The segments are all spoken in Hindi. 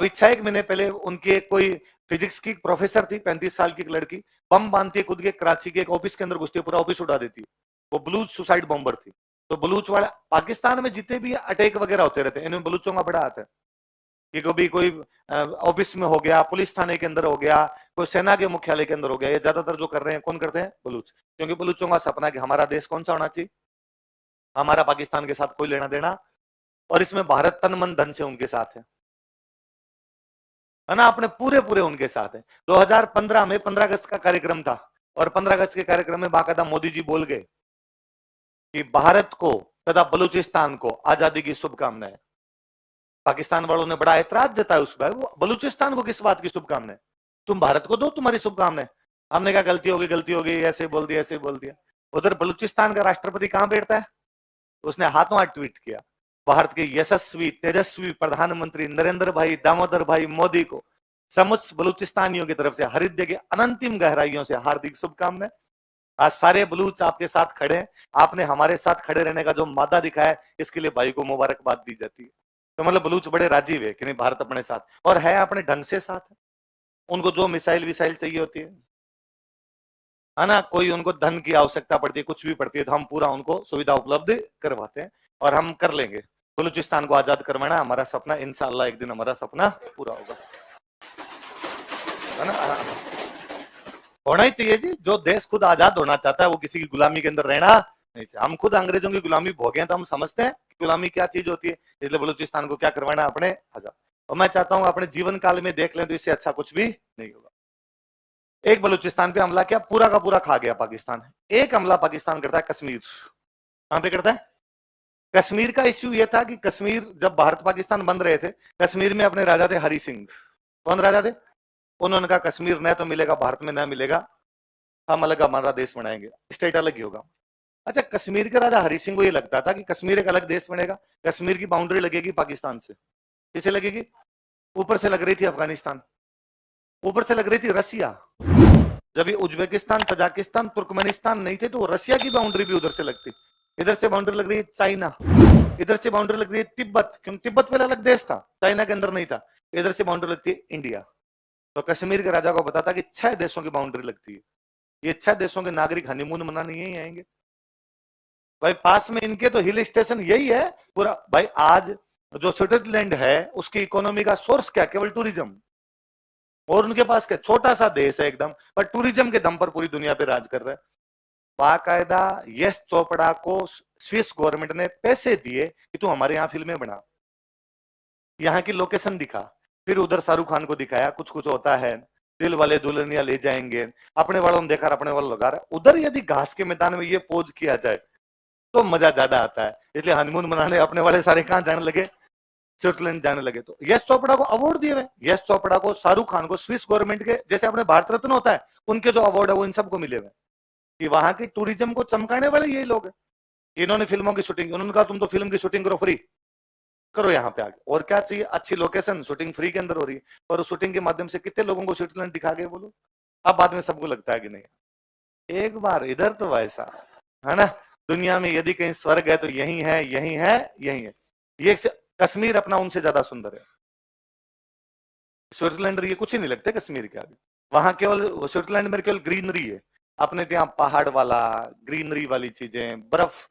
अभी 6 महीने पहले उनकी एक कोई फिजिक्स की प्रोफेसर थी, 35 साल की एक लड़की, बम बांधती खुद के कराची के एक ऑफिस के अंदर घुसती, पूरा ऑफिस उड़ा देती। वो बलूच सुसाइड बॉम्बर थी। तो बलूच वाला पाकिस्तान में जितने भी अटैक वगैरह होते रहते हैं, इनमें बलूचों का बड़ा हाथ है। कि कभी कोई ऑफिस में हो गया, पुलिस थाने के अंदर हो गया, कोई सेना के मुख्यालय के अंदर हो गया, ये ज्यादातर जो कर रहे हैं कौन करते हैं? बलूच। क्योंकि बलूचों का सपना है कि हमारा देश कौन सा होना चाहिए, हमारा पाकिस्तान के साथ कोई लेना देना, और इसमें भारत तन मन धन से उनके साथ है ना, अपने पूरे पूरे उनके साथ है। 2015 में 15 अगस्त का कार्यक्रम था, और 15 अगस्त के कार्यक्रम में बाकायदा मोदी जी बोल गए कि भारत को तथा बलूचिस्तान को आजादी की शुभकामनाएं। पाकिस्तान वालों ने बड़ा ऐतराज जताया उस पर, वो बलूचिस्तान को किस बात की शुभकामनाएं, तुम भारत को दो तुम्हारी शुभकामनाएं। हमने कहा गलती हो गई, ऐसे बोल दिया, ऐसे बोल दिया। उधर बलूचिस्तान का राष्ट्रपति कहां बैठता है? उसने हाथों हाथ ट्वीट किया, भारत के यशस्वी तेजस्वी प्रधानमंत्री नरेंद्र भाई दामोदर भाई मोदी को समस्त बलूचिस्तानियों की तरफ से हृदय के अनंतिम गहराइयों से हार्दिक शुभकामनाएं। आज सारे बलूच आपके साथ खड़े हैं, आपने हमारे साथ खड़े रहने का जो मादा दिखाया है, इसके लिए भाई को मुबारकबाद दी जाती है। तो मतलब बलूच बड़े राजी हुए कि नहीं, भारत अपने साथ, और है अपने ढंग से साथ है। उनको जो मिसाइल विसाइल चाहिए होती है ना, कोई उनको धन की आवश्यकता पड़ती है, कुछ भी पड़ती है, तो हम पूरा उनको सुविधा उपलब्ध करवाते हैं, और हम कर लेंगे। बलूचिस्तान को आजाद करवाना हमारा सपना, इंशाअल्लाह एक दिन हमारा सपना पूरा होगा, है ना। होना ही चाहिए जी, जो देश खुद आजाद होना चाहता है वो किसी की गुलामी के अंदर रहना नहीं चाहिए। हम खुद अंग्रेजों की गुलामी भोगे हैं, तो हम समझते हैं कि गुलामी क्या चीज होती है, इसलिए बलूचिस्तान को क्या करवाना अपने आजाद। और मैं चाहता हूं अपने जीवन काल में देख लें तो इससे अच्छा कुछ भी नहीं होगा। एक बलूचिस्तान पे हमला किया, पूरा का पूरा खा गया पाकिस्तान। एक हमला पाकिस्तान करता है कश्मीर, कहां पे करता है? कश्मीर का इश्यू यह था कि कश्मीर जब भारत पाकिस्तान बन रहे थे, कश्मीर में अपने राजा थे हरि सिंह। कौन राजा थे? उन्होंने कहा कश्मीर न तो मिलेगा भारत में, न मिलेगा, हम अलग हमारा देश बनाएंगे, स्टेट अलग ही होगा। अच्छा, कश्मीर के राजा हरि सिंह को ये लगता था कि कश्मीर एक अलग देश बनेगा, कश्मीर की बाउंड्री लगेगी पाकिस्तान से। किसे लगेगी? ऊपर से लग रही थी अफगानिस्तान, ऊपर से लग रही थी रसिया। जब ये उज्बेकिस्तान, तजाकिस्तान, तुर्कमेनिस्तान नहीं थे, तो रसिया की बाउंड्री भी उधर से लगती। इधर से बाउंड्री लग रही है चाइना, इधर से बाउंड्री लग रही है तिब्बत, क्योंकि तिब्बत पहले अलग देश था, चाइना के अंदर नहीं था। इधर से बाउंड्री लगती है इंडिया। तो कश्मीर के राजा को पता था कि 6 देशों की बाउंड्री लगती है, ये 6 देशों के नागरिक हनीमून मनाने यही आएंगे। भाई पास में इनके तो हिल स्टेशन यही है पूरा। भाई आज जो स्विट्जरलैंड है उसकी इकोनॉमी का सोर्स क्या? केवल टूरिज्म। और उनके पास क्या, छोटा सा देश है एकदम, पर टूरिज्म के दम पर पूरी दुनिया पे राज कर रहा है। बाकायदा यश चोपड़ा को स्विस गवर्नमेंट ने पैसे दिए कि तू हमारे यहाँ फिल्में बना, यहाँ की लोकेशन दिखा। फिर उधर शाहरुख खान को दिखाया, कुछ कुछ होता है, दिल वाले दुल्हनिया ले जाएंगे, अपने वालों ने देखा, अपने वालों लगा रहा। उधर यदि घास के मैदान में ये पोज किया जाए तो मजा ज्यादा आता है। इसलिए हनीमून मनाने अपने वाले सारे कहां जाने लगे? स्विट्जरलैंड जाने लगे। तो यश चोपड़ा को अवार्ड दिए हुए, यश चोपड़ा को, शाहरुख खान को, स्विस गवर्नमेंट के, जैसे अपने भारत रत्न होता है, उनके जो अवार्ड है वो इन सबको मिले हुए, कि वहां की टूरिज्म को चमकाने वाले यही लोग हैं। इन्होंने फिल्मों की शूटिंग, उन्होंने कहा तुम तो फिल्म की शूटिंग करो, फ्री करो यहाँ पे आके, और क्या चाहिए? अच्छी लोकेशन, शूटिंग फ्री के अंदर हो रही है, और शूटिंग के माध्यम से कितने लोगों को स्विट्जरलैंड दिखा गए बोलो। अब बाद में सबको लगता है कि नहीं, एक बार इधर तो वैसा है ना, दुनिया में यदि कहीं स्वर्ग है तो यही है, यही है, यही है। ये कश्मीर अपना उनसे ज्यादा सुंदर है। स्विट्जरलैंड ये कुछ ही नहीं लगता कश्मीर के आगे। वहां केवल स्विट्जरलैंड में केवल ग्रीनरी है, अपने यहाँ पहाड़ वाला, ग्रीनरी वाली चीजें, बर्फ,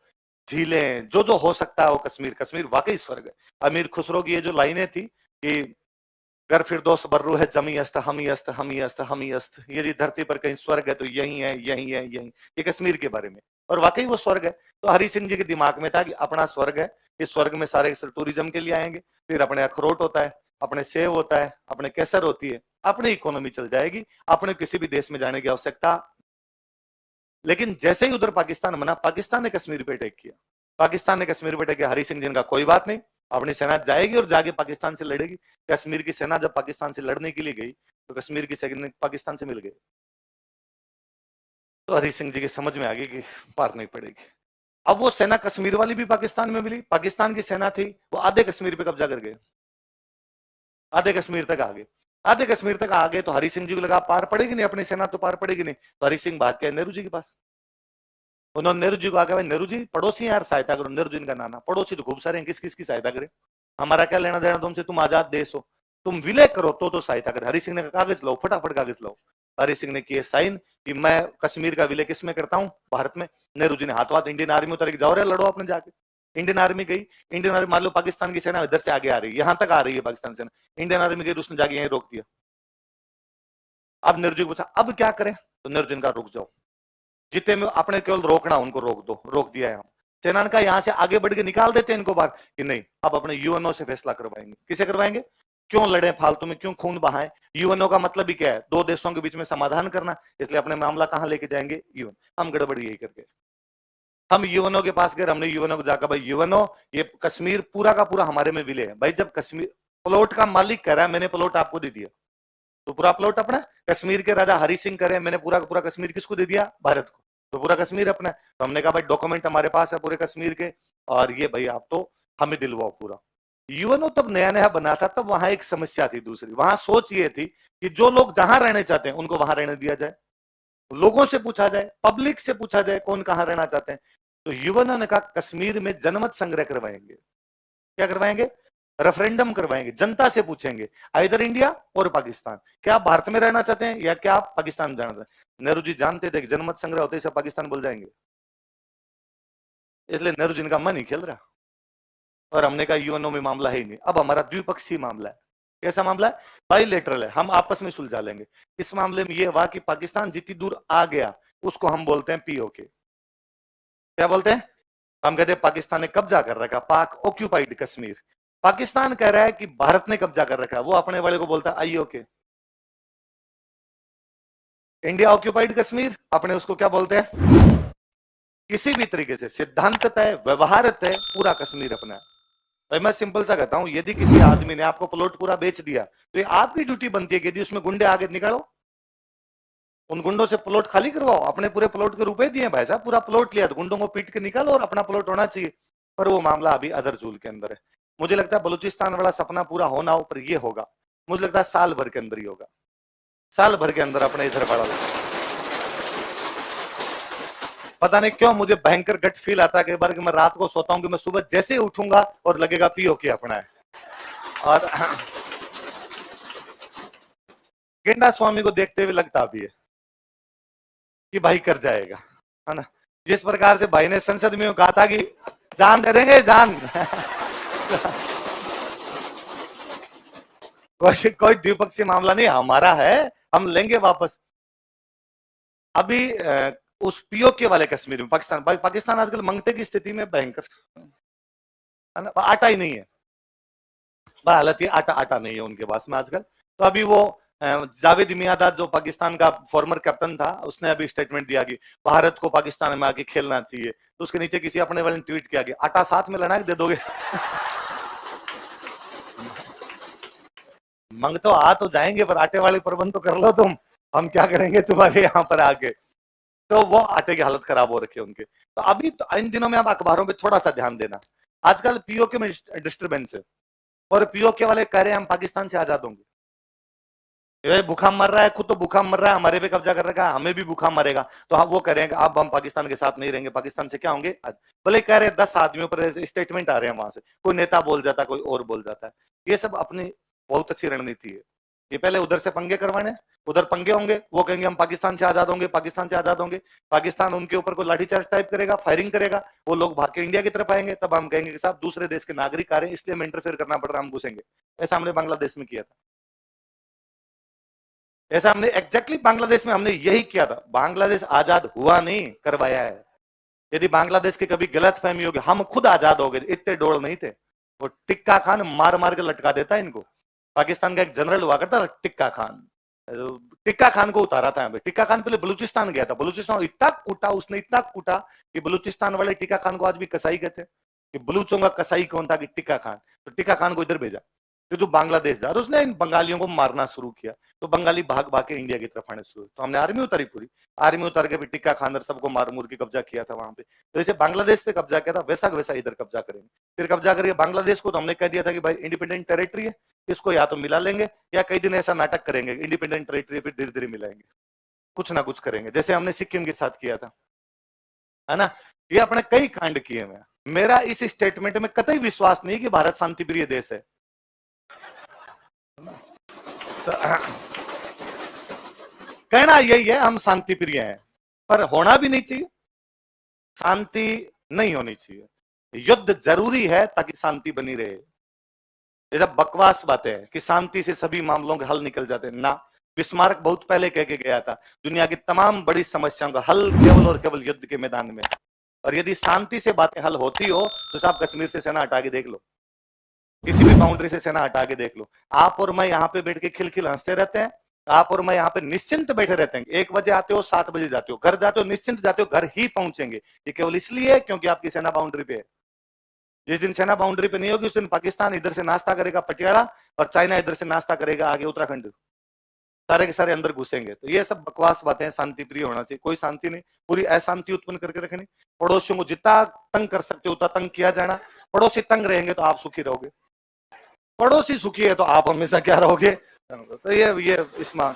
झीलें, जो जो हो सकता है वो कश्मीर। कश्मीर वाकई स्वर्ग है। अमीर खुसरो की ये जो लाइनें थी कि घर फिर दोस्त बर्रू है जमी अस्त हम ही अस्त हम ही अस्त हम ही अस्त, यदि धरती पर कहीं स्वर्ग है तो यही है, यही है, यही। ये कश्मीर के बारे में, और वाकई वो स्वर्ग है। तो हरि सिंह जी के दिमाग में था कि अपना स्वर्ग है, इस स्वर्ग में सारे टूरिज्म के लिए आएंगे, फिर अपने अखरोट होता है, अपने सेब होता है, अपने केसर होती है, अपनी इकोनॉमी चल जाएगी, अपने किसी भी देश में जाने की आवश्यकता। लेकिन जैसे ही उधर पाकिस्तान बना, पाकिस्तान ने कश्मीर पे अटैक किया, पाकिस्तान ने कश्मीर पे अटैक किया। हरि सिंह जी का कोई बात नहीं, अपनी सेना जाएगी और जाके पाकिस्तान से लड़ेगी। कश्मीर की सेना जब पाकिस्तान से लड़ने के लिए गई तो कश्मीर की सेना पाकिस्तान से मिल गई। तो हरि सिंह जी की समझ में आ गई कि पार नहीं पड़ेगी। अब वो सेना कश्मीर वाली भी पाकिस्तान में मिली, पाकिस्तान की सेना थी वो आधे कश्मीर पे कब्जा कर गए, आधे कश्मीर तक आ गए। आधे कश्मीर तक आ गए तो हरि सिंह जी को लगा पार पड़ेगी नहीं, अपनी सेना तो पार पड़ेगी नहीं। तो हरि सिंह भाग के नेहरू जी के पास, उन्होंने नेहरू जी को आगे, भाई नेहरू जी पड़ोसी यार सहायता करो। नेहरू जी का नाना, पड़ोसी तो खूब सारे हैं, किस किस की सहायता करें, हमारा क्या लेना देना तुमसे, तुम आजाद देश हो, तुम विलय करो तो सहायता करे। हरि सिंह ने कागज लाओ, फटाफट कागज लाओ। हरि सिंह ने किए साइन कि मैं कश्मीर का विलय किस में करता हूं, भारत में। नेहरू जी ने हाथों हाथ इंडियन आर्मी उतर के जाओ रे लड़ो अपने जाके। इंडियन आर्मी गई, इंडियन आर्मी मान लो पाकिस्तान की सेना इधर से आगे आ रही है, यहां तक आ रही है पाकिस्तान सेना, इंडियन आर्मी गई, उसने जाके यहीं रोक दिया। अब नेहरू जी को पूछा अब क्या करें, तो नेहरू जी ने कहा रुक जाओ, जितने में अपने केवल रोकना, उनको रोक दो। रोक दिया है। सेना ने कहा यहां से आगे बढ़ के निकाल देते हैं इनको बाहर, कि नहीं अब अपने यूएनओ से फैसला करवाएंगे। किसे करवाएंगे, क्यों लड़े फालतू में, क्यों खून बहाएं। यूएनओ का मतलब ही क्या है, दो देशों के बीच में समाधान करना, इसलिए अपने मामला कहां लेके जाएंगे, यूएन। हम गड़बड़ी यही करके हम यूएनओ के पास गए, हमने यूएनओ को जाकर भाई यूएनओ ये कश्मीर पूरा का पूरा हमारे में विलय है। भाई जब कश्मीर प्लॉट का मालिक कह रहा है मैंने प्लॉट आपको दे दिया, तो पूरा प्लॉट अपना। कश्मीर के राजा हरि सिंह करे मैंने पूरा का पूरा कश्मीर किसको दे दिया, भारत को, तो पूरा कश्मीर अपना। तो हमने कहा भाई डॉक्यूमेंट हमारे पास है पूरे कश्मीर के, और ये भाई आप तो हमें दिलवाओ पूरा। यूएनओ तब नया नया बना था, तब वहां एक समस्या थी दूसरी, वहां सोच ये थी कि जो लोग जहां रहने चाहते हैं उनको वहां रहने दिया जाए, लोगों से पूछा जाए, पब्लिक से पूछा जाए कौन कहां रहना चाहते हैं। तो यूएनओ ने कहा कश्मीर में जनमत संग्रह करवाएंगे। क्या करवाएंगे, रेफरेंडम करवाएंगे, जनता से पूछेंगे इधर इंडिया और पाकिस्तान, क्या आप भारत में रहना चाहते हैं या क्या आप पाकिस्तान जाना चाहते हैं। नेहरू जी जानते थे कि जनमत संग्रह होते ही सब पाकिस्तान बोल जाएंगे, इसलिए नेहरू जी का मन ही खेल रहा। और हमने कहा यूएनओ में मामला है ही नहीं, अब हमारा द्विपक्षीय मामला है। कैसा मामला है, बाइलेटरल है, हम आपस में सुलझा लेंगे। इस मामले में यह हुआ कि पाकिस्तान जितनी दूर आ गया उसको हम बोलते हैं पीओके। क्या बोलते हैं, हम कहते हैं पाकिस्तान ने कब्जा कर रखा, पाक ऑक्यूपाइड कश्मीर। पाकिस्तान कह रहा है कि भारत ने कब्जा कर रखा है, वो अपने वाले को बोलता है आईओके। इंडिया ऑक्यूपाइड कश्मीर, अपने उसको क्या बोलते हैं, किसी भी तरीके से सिद्धांत तय व्यवहार तय पूरा कश्मीर अपना है। भाई मैं सिंपल सा कहता हूं, यदि किसी आदमी ने आपको प्लॉट पूरा बेच दिया तो ये आपकी ड्यूटी बनती है कि यदि उसमें गुंडे आगे निकालो, उन गुंडों से प्लॉट खाली करवाओ। अपने पूरे प्लॉट के रुपए दिए भाई साहब, पूरा प्लॉट लिया तो गुंडों को पीट के निकालो और अपना प्लॉट होना चाहिए। पर वो मामला अभी अदर झूल के अंदर है। मुझे लगता है बलूचिस्तान वाला सपना पूरा होना हो, पर ये होगा मुझे लगता है साल भर के अंदर ही होगा, साल भर के अंदर अपने इधर बड़ा होगा। पता नहीं क्यों मुझे भयंकर गट फील आता है कई बार कि मैं रात को सोता हूं कि मैं सुबह जैसे ही उठूंगा और लगेगा पीओके अपना है। और गेंडा स्वामी को देखते हुए लगता भी है कि भाई कर जाएगा, है ना। जिस प्रकार से भाई ने संसद में कहा था कि जान दे देंगे जान कोई द्विपक्षीय मामला नहीं हमारा है, हम लेंगे वापस। अभी उस पीओके वाले कश्मीर में पाकिस्तान, भाई पाकिस्तान आजकल मंगते की स्थिति में भयंकर, है ना, आटा ही नहीं है, हालत ये आटा आटा नहीं है उनके पास में आजकल। तो अभी वो जावेद मियांदाद जो पाकिस्तान का फॉर्मर कैप्टन था, उसने अभी स्टेटमेंट दिया कि भारत को पाकिस्तान में आके खेलना चाहिए। तो उसके नीचे किसी अपने वाले ने ट्वीट किया कि आटा साथ में लड़ा के दे दोगे मंग तो आ तो जाएंगे पर आटे वाले प्रबंध तो कर लो तुम, हम क्या करेंगे तुम्हारे यहाँ पर आके। तो वो आटे की हालत खराब हो रखी है उनके। तो अभी तो इन दिनों में आप अखबारों पे थोड़ा सा ध्यान देना, आजकल पीओके में डिस्टर्बेंस है और पीओके वाले कह रहे हैं हम पाकिस्तान से आजाद होंगे। भूखा मर रहा है, खुद तो भूखा मर रहा है, हमारे पे कब्जा कर रखा है, हमें भी भूखा मरेगा। तो हम वो कह रहे हैं कि अब हम पाकिस्तान के साथ नहीं रहेंगे, पाकिस्तान से क्या होंगे। भले कह रहे हैं 10 आदमियों पर स्टेटमेंट आ रहे हैं वहां से, कोई नेता बोल जाता है, कोई और बोल जाता है। ये सब अपनी बहुत अच्छी रणनीति है। ये पहले उधर से पंगे करवाने, उधर पंगे होंगे, वो कहेंगे हम पाकिस्तान से आजाद होंगे, पाकिस्तान से आजाद होंगे। पाकिस्तान उनके ऊपर कोई लाठीचार्ज टाइप करेगा, फायरिंग करेगा, वो लोग भाग के इंडिया की तरफ आएंगे, तब हम कहेंगे कि साहब दूसरे देश के नागरिक आ रहे हैं इसलिए हमें इंटरफेयर करना पड़ रहा है, हम घुसेंगे। ऐसा हमने बांग्लादेश में किया था, ऐसा हमने एग्जैक्टली बांग्लादेश में हमने यही किया था। बांग्लादेश आजाद हुआ नहीं, करवाया है। यदि बांग्लादेश की कभी गलत फहमी होगी, हम खुद आजाद हो गए, इतने डोल नहीं थे। वो टिक्का खान मार मार के लटका देता है इनको। पाकिस्तान का एक जनरल हुआ करता टिक्का खान, टिक्का खान को उतारा था। टिक्का खान पहले बलूचिस्तान गया था, बलूचिस्तान इतना कूटा उसने, इतना कूटा कि बलूचिस्तान वाले टिक्का खान को आज भी कसाई कहते हैं कि बलूचों का कसाई कौन था, कि टिक्का खान। तो टिक्का खान को इधर भेजा, तो जो बांग्लादेश जा रहा उसने इन बंगालियों को मारना शुरू किया। तो बंगाली भाग भाग के इंडिया की तरफ आने शुरू, तो हमने आर्मी उतारी, पूरी आर्मी उतार के भी टिक्का खानर सबको मार मुर के कब्जा किया था वहां पे। तो जैसे बांग्लादेश पे कब्जा किया था वैसा वैसा इधर कब्जा करेंगे। फिर कब्जा करके बांग्लादेश को तो हमने कह दिया था कि भाई इंडिपेंडेंट टेरिटरी है, इसको या तो मिला लेंगे या कई दिन ऐसा नाटक करेंगे इंडिपेंडेंट टेरिटरी पे धीरे धीरे मिलाएंगे, कुछ ना कुछ करेंगे, जैसे हमने सिक्किम के साथ किया था, है ना। ये अपने कई कांड किए हुए। मेरा इस स्टेटमेंट में कतई विश्वास नहीं कि भारत शांति प्रिय देश है। तो कहना यही है, हम शांति प्रिय हैं, पर होना भी नहीं चाहिए, शांति नहीं होनी चाहिए। युद्ध जरूरी है ताकि शांति बनी रहे। ये सब बकवास बातें हैं कि शांति से सभी मामलों के हल निकल जाते हैं ना। बिस्मार्क बहुत पहले कह के गया था, दुनिया की तमाम बड़ी समस्याओं का हल केवल और केवल युद्ध के मैदान में। और यदि शांति से बातें हल होती हो तो साहब कश्मीर से सेना हटा के देख लो, किसी भी बाउंड्री से सेना हटा के देख लो। आप और मैं यहाँ पे बैठ के खिलखिल हंसते रहते हैं, आप और मैं यहाँ पे निश्चिंत बैठे रहते हैं। 1 बजे आते हो, 7 बजे जाते हो, घर जाते हो, निश्चिंत जाते हो, घर ही पहुंचेंगे। ये केवल इसलिए क्योंकि आपकी सेना बाउंड्री पे है। जिस दिन सेना बाउंड्री पे नहीं होगी उस दिन पाकिस्तान इधर से नाश्ता करेगा पटियाला और चाइना इधर से नाश्ता करेगा आगे उत्तराखंड, सारे के सारे अंदर घुसेंगे। तो ये सब बकवास बातें हैं, शांति प्रिय होना चाहिए। कोई शांति नहीं, पूरी अशांति उत्पन्न करके रखनी। पड़ोसियों को जितना तंग कर सकते हो उतना तंग किया जाना। पड़ोसी तंग रहेंगे तो आप सुखी रहोगे, पड़ोसी सुखी है तो आप हमेशा क्या रहोगे। तो ये इसमें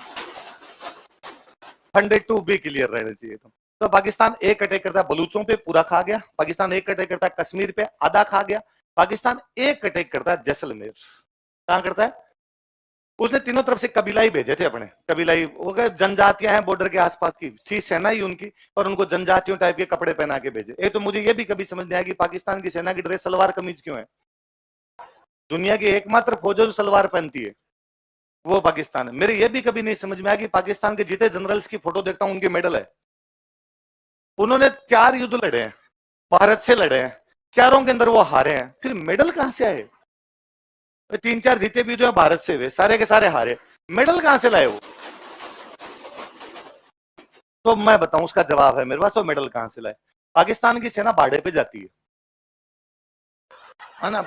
फंडेड टू बी क्लियर रहना चाहिए। तो पाकिस्तान एक अटैक करता है बलूचों पे, पूरा खा गया। पाकिस्तान एक अटैक करता है कश्मीर पे, आधा खा गया। पाकिस्तान एक अटैक करता है जैसलमेर, कहां करता है? उसने तीनों तरफ से कबीलाई भेजे थे अपने, कबीलाई वो जनजातियां हैं बॉर्डर के आसपास की, थी सेना ही उनकी, और उनको जनजातियों टाइप के कपड़े पहना के भेजे। एक तो मुझे ये भी कभी समझ नहीं आया कि पाकिस्तान की सेना की ड्रेस सलवार कमीज क्यों है। दुनिया की एकमात्र फौज जो सलवार पहनती है वो पाकिस्तान है। मेरे ये भी कभी नहीं समझ में आया कि पाकिस्तान के जितने जनरल्स की फोटो देखता हूं उनके मेडल है। उन्होंने 4 युद्ध लड़े हैं, भारत से लड़े हैं, चारों के अंदर वो हारे हैं, फिर मेडल कहां से आए? 3-4 जीते भी जो है भारत से, वे सारे के सारे हारे, मेडल कहां से लाए वो? तो मैं बताऊं उसका जवाब है मेरे पास, वो मेडल कहां से लाए। पाकिस्तान की सेना बाड़े पे जाती है ना,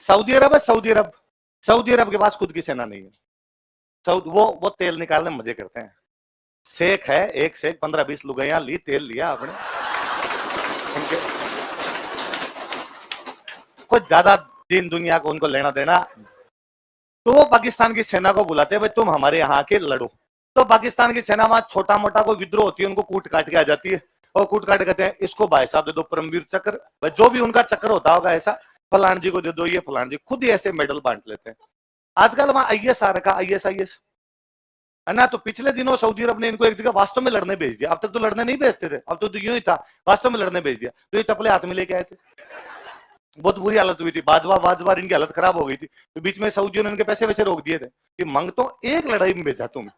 सऊदी अरब है, सऊदी अरब के पास खुद की सेना नहीं है। वो तेल निकालने मजे करते हैं। शेख है, एक शेख 15-20 लुगाइयां ली, तेल लिया आपने, कुछ ज्यादा दीन दुनिया को उनको लेना देना। तो वो पाकिस्तान की सेना को बुलाते हैं, भाई तुम हमारे यहाँ के लड़ो। तो पाकिस्तान की सेना वहां छोटा मोटा कोई विद्रोह होती है उनको कूट काट के आ जाती है, और कूट काट कहते हैं इसको भाई साहब दे दो परमवीर चक्र, जो भी उनका चक्र होता होगा ऐसा, फलान जी को दे दो, ये फलान जी खुद ही ऐसे मेडल बांट लेते हैं। आजकल वहां IS आ रखा, IS है ना। तो पिछले दिनों सऊदी अरब ने इनको एक जगह वास्तव में लड़ने भेज दिया। अब तक तो लड़ने नहीं भेजते थे, अब तो यूं ही था, वास्तव में लड़ने भेज दिया। तो ये चपले हाथ में लेके आए थे, बहुत बुरी हालत हुई थी, बाजवा इनकी हालत खराब हो गई थी। तो बीच में सऊदियों ने इनके पैसे वैसे रोक दिए थे कि मंग तो एक लड़ाई में भेजा तुम,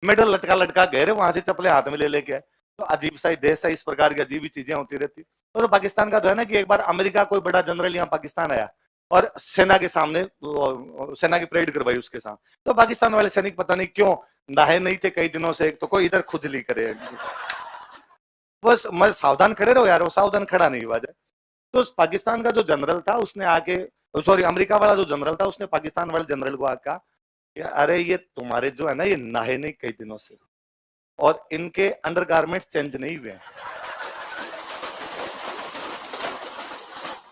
मेडल लटका लटका गए रहे, वहां से चपले हाथ में ले लेके आए। तो अजीब सा देश है, इस प्रकार की अजीब ही चीजें होती रहती। तो पाकिस्तान का तो है ना कि एक बार अमेरिका कोई बड़ा जनरल यहाँ पाकिस्तान आया और सेना के सामने सेना की परेड करवाई उसके साथ। तो पाकिस्तान वाले सैनिक पता नहीं क्यों नहाए नहीं थे कई दिनों से, एक तो कोई इधर खुजली करे, बस मैं सावधान खड़े रहो यार, वो सावधान खड़ा नहीं हुआ जाए। तो पाकिस्तान का जो जनरल था उसने आके, सॉरी अमेरिका वाला जो जनरल था उसने पाकिस्तान वाले जनरल को आके कहा अरे ये तुम्हारे जो है ना ये नहाए नहीं कई दिनों से, और इनके अंडरगारमेंट्स चेंज नहीं हुए,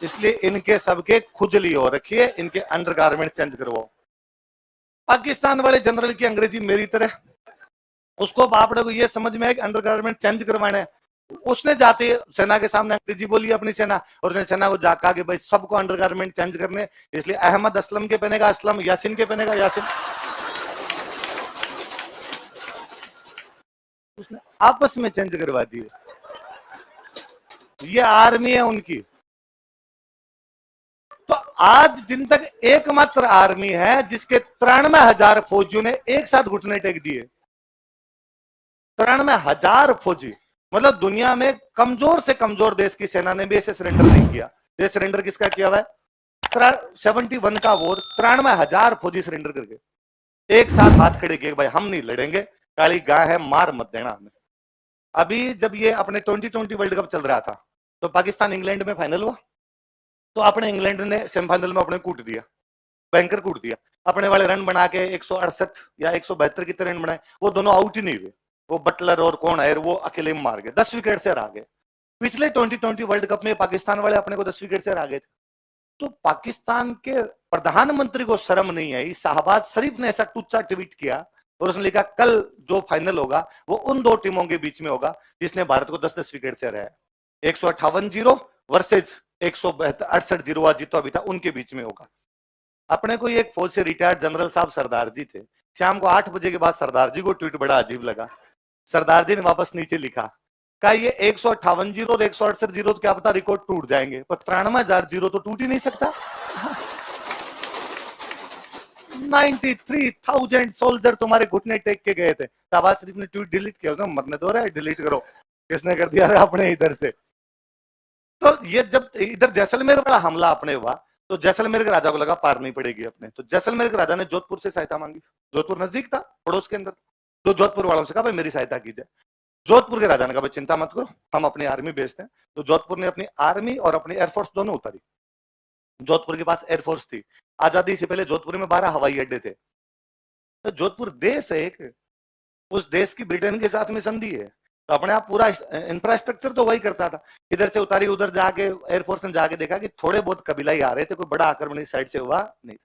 इसलिए इनके सबके खुजली हो रखी है, इनके अंडरगारमेंट चेंज करवाओ। पाकिस्तान वाले जनरल की अंग्रेजी मेरी तरह, उसको बापड़े को ये समझ में है कि अंडरगारमेंट चेंज करवाना है। उसने जाते सेना के सामने अंग्रेजी बोली अपनी सेना, और उसने सेना को जाकर कि भाई सबको अंडरगारमेंट चेंज करने, इसलिए अहमद असलम के पहनेगा असलम, यासिन के पहनेगा यासिन। उसने आपस में चेंज करवा दिए। ये आर्मी है उनकी। तो आज दिन तक एकमात्र आर्मी है जिसके 93,000 फौजियों ने एक साथ घुटने टेक दिए। 93,000 फौजी, मतलब दुनिया में कमजोर से कमजोर देश की सेना ने भी ऐसे सरेंडर नहीं किया। ये सरेंडर किसका किया हुआ है? 71 का वॉर 93,000 फौजी सरेंडर करके एक साथ हाथ खड़े किए, भाई हम नहीं लड़ेंगे, काली गाय है, मार मत देना हमें। अभी जब ये अपने 2020 वर्ल्ड कप चल रहा था तो पाकिस्तान इंग्लैंड में फाइनल हुआ, तो अपने इंग्लैंड ने सेमीफाइनल में अपने कूट दिया, बैंकर कूट दिया। अपने वाले रन बना के 168 या 172 कितने रन बनाए, वो दोनों आउट ही नहीं हुए। वो बटलर और कौन है वो अकेले मार गए, 10 विकेट से हरा गए। पिछले 2020 वर्ल्ड कप में पाकिस्तान वाले अपने को 10 विकेट से हरा गए थे। तो पाकिस्तान के प्रधानमंत्री को शर्म नहीं आई, शाहबाज शरीफ ने ऐसा टुच्चा ट्वीट किया और उसने लिखा कल जो फाइनल होगा वो उन दो टीमों के बीच में होगा जिसने भारत को 10-10 विकेट से हराया। 158-0 वर्सेज 168-0 जीतो अभी था, उनके बीच में होगा। अपने को एक फौज से रिटायर्ड जनरल साहब सरदार जी थे, शाम को 8 बजे के बाद सरदार जी को ट्वीट बड़ा अजीब लगा। सरदार जी ने वापस नीचे लिखा, कहा ये 158 जीरो और 168 जीरो तो क्या पता रिकॉर्ड टूट जाएंगे, पर 93,000 जीरो तो टूट ही नहीं सकता। 93,000 सोल्जर तुम्हारे घुटने टेक के गए थे। शहबाज शरीफ ने ट्वीट डिलीट किया, मरने दो रहा है, डिलीट करो। किसने कर दिया अपने इधर से। तो ये जब इधर जैसलमेर वाला हमला अपने हुआ तो जैसलमेर के राजा को लगा पार नहीं पड़ेगी अपने, तो जैसलमेर के राजा ने जोधपुर से सहायता मांगी। जोधपुर नजदीक था पड़ोस के अंदर, तो जोधपुर वालों से कहा भाई मेरी सहायता कीजिए। जोधपुर के राजा ने कहा भाई चिंता मत करो, हम अपनी आर्मी भेजते हैं। तो जोधपुर ने अपनी आर्मी और अपनी एयरफोर्स दोनों उतारी। जोधपुर के पास एयरफोर्स थी। आजादी से पहले जोधपुर में 12 हवाई अड्डे थे। तो जोधपुर देश है एक, उस देश की ब्रिटेन के साथ में संधि है, तो अपने आप पूरा इंफ्रास्ट्रक्चर तो वही करता था। इधर से उतारी, उधर जाके एयरफोर्स ने जाके देखा कि थोड़े बहुत कबीला ही आ रहे थे, कोई बड़ा आक्रमण इस साइड से हुआ नहीं।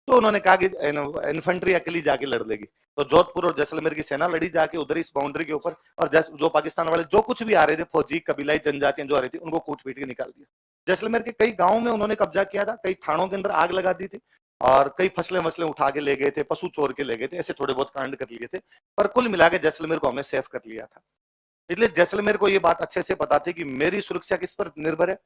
तो उन्होंने कहा कि इन्फेंट्री अकेली जाके लड़ लेगी। तो जोधपुर और जैसलमेर की सेना लड़ी जाके उधर इस बाउंड्री के ऊपर, और जो पाकिस्तान वाले जो कुछ भी आ रहे थे, फौजी कबीलाई जनजातियां जो आ रही थी, उनको कूट पीट के निकाल दिया। जैसलमेर के कई गांवों में उन्होंने कब्जा किया था, कई थानों के अंदर आग लगा दी थी, और कई फसलें वसलें उठा के ले गए थे, पशु चोर के ले गए थे, ऐसे थोड़े बहुत कांड कर लिए थे। पर कुल मिला के जैसलमेर को हमने सेफ कर लिया था। इसलिए जैसलमेर को ये बात अच्छे से पता थी कि मेरी सुरक्षा किस पर निर्भर है,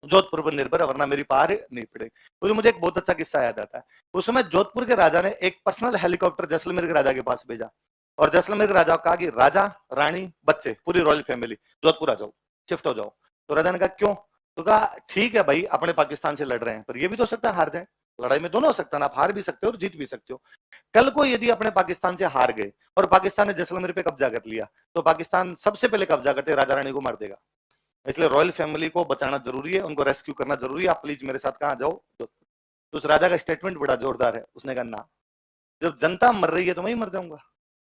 जोधपुर पर निर्भर है, वरना मेरी पार नहीं पड़ेगी। तो मुझे एक बहुत अच्छा किस्सा याद आता है। उस समय जोधपुर के राजा ने एक पर्सनल हेलीकॉप्टर जैसलमेर के राजा के पास भेजा, और जैसलमेर के राजा को कहा कि राजा, रानी, बच्चे, पूरी रॉयल फैमिली जोधपुर आ जाओ, शिफ्ट हो जाओ। तो राजा ने कहा क्यों? तो कहा ठीक है भाई, अपने पाकिस्तान से लड़ रहे हैं, पर ये भी तो हो सकता है हार जाए, लड़ाई में दोनों हो सकता है ना, आप हार भी सकते हो और जीत भी सकते हो। कल को यदि अपने पाकिस्तान से हार गए और पाकिस्तान ने जैसलमेर पे कब्जा कर लिया, तो पाकिस्तान सबसे पहले कब्जा करते राजा रानी को मार देगा। इसलिए रॉयल फैमिली को बचाना जरूरी है, उनको रेस्क्यू करना जरूरी है, आप प्लीज मेरे साथ कहां जाओ। तो उस राजा का स्टेटमेंट बड़ा जोरदार है, उसने कहा ना, जब जनता मर रही है तो मैं ही मर जाऊंगा।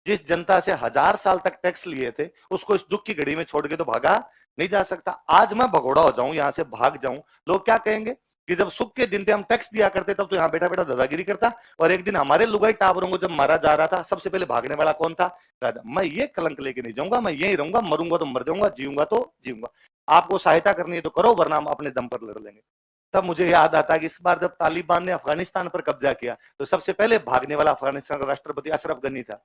जिस जनता से 1000 साल तक टैक्स लिए थे, उसको इस दुख की घड़ी में छोड़ के तो भागा नहीं जा सकता। आज मैं भगोड़ा हो जाऊं, यहां से भाग जाऊं, लोग क्या कहेंगे कि जब सुख के दिन थे हम टैक्स दिया करते, तब तो यहाँ बैठा बैठा दादागिरी करता, और एक दिन हमारे लुगाई टावरों को जब मारा जा रहा था, सबसे पहले भागने वाला कौन था? राजा। मैं ये कलंक लेके नहीं जाऊंगा, मैं यही रहूंगा, मरूंगा तो मर जाऊंगा, जीऊंगा तो जीऊंगा। आपको सहायता करनी है तो करो, वरना हम अपने दम पर लड़ लेंगे। तब मुझे याद आता है कि इस बार जब तालिबान ने अफगानिस्तान पर कब्जा किया, तो सबसे पहले भागने वाला अफगानिस्तान का राष्ट्रपति अशरफ गनी था।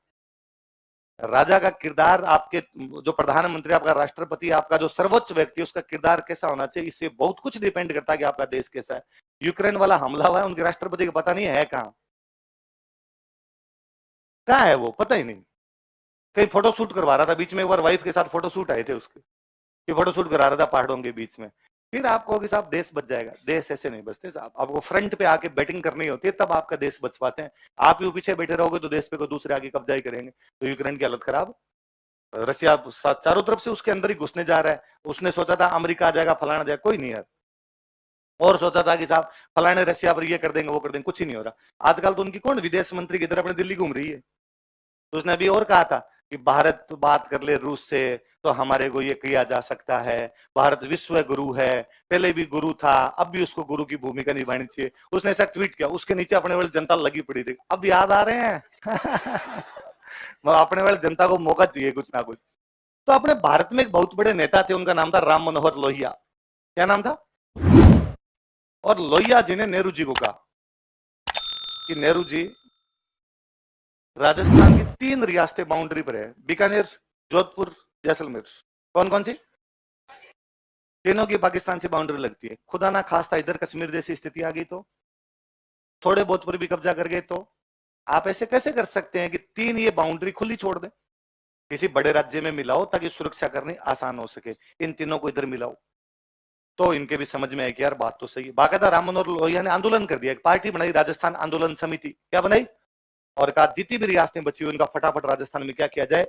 राजा का किरदार, आपके जो प्रधानमंत्री, आपका राष्ट्रपति, आपका जो सर्वोच्च व्यक्ति, उसका किरदार कैसा होना चाहिए, इससे बहुत कुछ डिपेंड करता है कि आपका देश कैसा है। यूक्रेन वाला हमला हुआ है, उनके राष्ट्रपति को पता नहीं है कहाँ कहाँ है, वो पता ही नहीं। कहीं फोटो शूट करवा रहा था बीच में, एक बार वाइफ के साथ फोटो शूट आए थे उसके, कि फोटो शूट करा रहा था पहाड़ों के बीच में। फिर आप कहोगे साहब देश बच जाएगा, देश ऐसे नहीं बचते साहब, आपको फ्रंट पे आके बैटिंग करनी होती है, तब आपका देश बच पाते हैं। आप यूं पीछे बैठे रहोगे तो देश पे को दूसरे आगे कब्जा ही करेंगे। तो यूक्रेन की हालत खराब, रशिया चारों तरफ से उसके अंदर ही घुसने जा रहा है। उसने सोचा था अमेरिका आ जाएगा, फलाना जाएगा, कोई नहीं यार। और सोचा था कि साहब फलाने रशिया पर ये कर देंगे, वो कर देंगे, कुछ ही नहीं हो रहा। आजकल तो उनकी कौन विदेश मंत्री की तरह अपने दिल्ली घूम रही है। तो उसने अभी और कहा था कि भारत तो बात कर ले रूस से, तो हमारे को ये किया जा सकता है, भारत विश्व गुरु है, पहले भी गुरु था, अब भी उसको गुरु की भूमिका निभानी चाहिए। उसने ऐसा ट्वीट किया, उसके नीचे अपने वाली जनता लगी पड़ी थी, अब याद आ रहे हैं। अपने वाली जनता को मौका चाहिए कुछ ना कुछ। तो अपने भारत में एक बहुत बड़े नेता थे, उनका नाम था राम मनोहर लोहिया। क्या नाम था? और लोहिया जी ने नेहरू जी को कहा कि नेहरू जी, राजस्थान की 3 रियासतें बाउंड्री पर है, बीकानेर, जोधपुर, जैसलमेर। कौन कौन सी? तीनों की पाकिस्तान से बाउंड्री लगती है। खुदा ना खास्ता इधर कश्मीर जैसी स्थिति आ गई तो, थोड़े बहुत पर भी कब्जा कर गए तो, आप ऐसे कैसे कर सकते हैं कि 3 ये बाउंड्री खुली छोड़ दें? किसी बड़े राज्य में मिलाओ ताकि सुरक्षा करनी आसान हो सके, इन तीनों को इधर मिलाओ। तो इनके भी समझ में आए कि यार बात तो सही है। बाकायदा राम मनोहर लोहिया ने आंदोलन कर दिया, एक पार्टी बनाई, राजस्थान आंदोलन समिति। क्या बनाई? और कहा जितनी भी रियासतें बची हुई उनका फटाफट राजस्थान में क्या किया जाए,